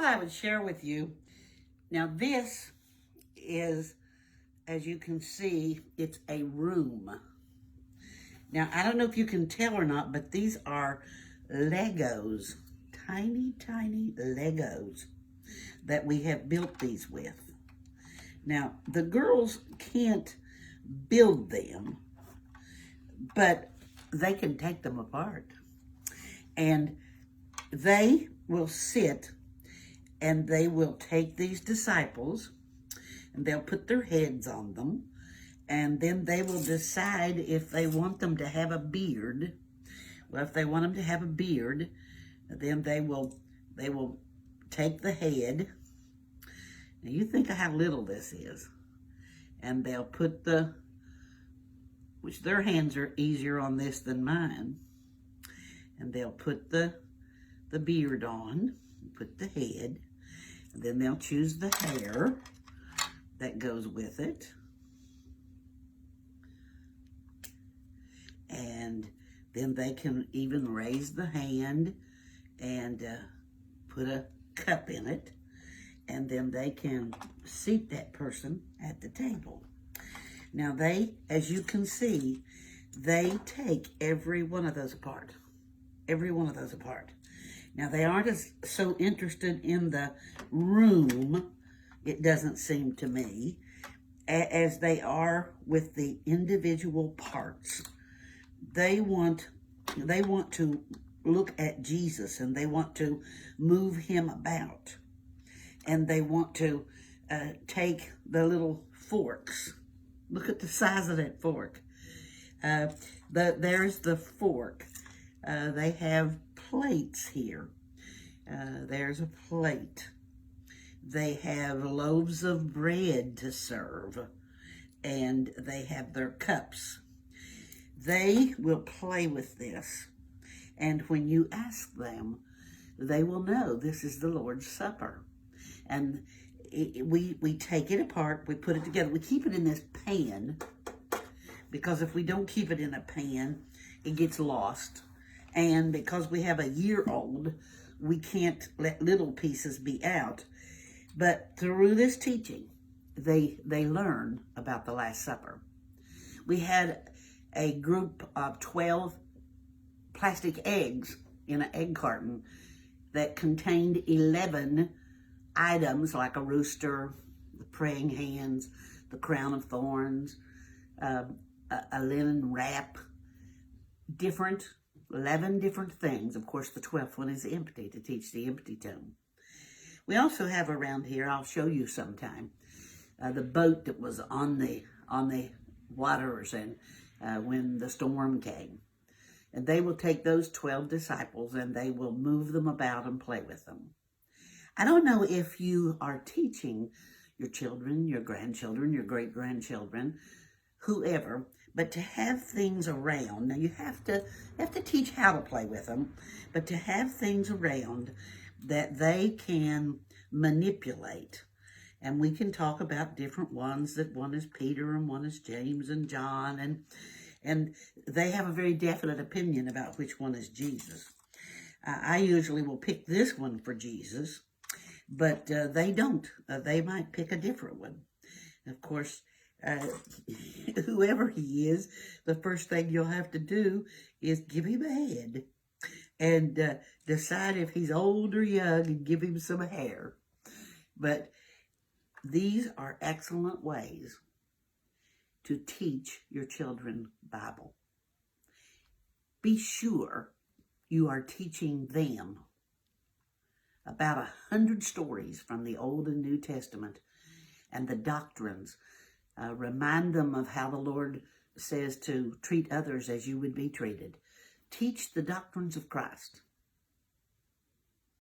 thought I would share with you. Now this is, as you can see, it's a room. Now I don't know if you can tell or not, but these are Legos, tiny Legos that we have built these with. Now the girls can't build them, but they can take them apart. And they will sit and they will take these disciples and they'll put their heads on them, and then they will decide if they want them to have a beard. Well, if they want them to have a beard, then they will take the head. Now you think of how little this is. And they'll put which their hands are easier on this than mine. And they'll put the beard on, put the head, and then they'll choose the hair that goes with it. And then they can even raise the hand and put a cup in it. And then they can seat that person at the table. Now they, as you can see, they take every one of those apart. Every one of those apart. Now they aren't so interested in the room, it doesn't seem to me, as they are with the individual parts. They want to look at Jesus, and they want to move him about. And they want to take the little forks. Look at the size of that fork. There's the fork. They have plates here. There's a plate. They have loaves of bread to serve, and they have their cups. They will play with this, and when you ask them, they will know this is the Lord's Supper. And we take it apart, we put it together, we keep it in this pan, because if we don't keep it in a pan, it gets lost. And because we have a year-old, we can't let little pieces be out. But through this teaching, they learn about the Last Supper. We had a group of 12 plastic eggs in an egg carton that contained 11 items, like a rooster, the praying hands, the crown of thorns, a linen wrap, 11 different things. Of course, the 12th one is empty, to teach the empty tomb. We also have around here, I'll show you sometime, the boat that was on the waters and when the storm came. And they will take those 12 disciples and they will move them about and play with them. I don't know if you are teaching your children, your grandchildren, your great-grandchildren, whoever, but to have things around. Now you have to teach how to play with them, but to have things around that they can manipulate. And we can talk about different ones, that one is Peter and one is James and John, and they have a very definite opinion about which one is Jesus. I usually will pick this one for Jesus, but they don't. They might pick a different one. Of course, whoever he is, the first thing you'll have to do is give him a head and decide if he's old or young and give him some hair. But these are excellent ways to teach your children Bible. Be sure you are teaching them about 100 stories from the Old and New Testament and the doctrines. Remind them of how the Lord says to treat others as you would be treated. Teach the doctrines of Christ.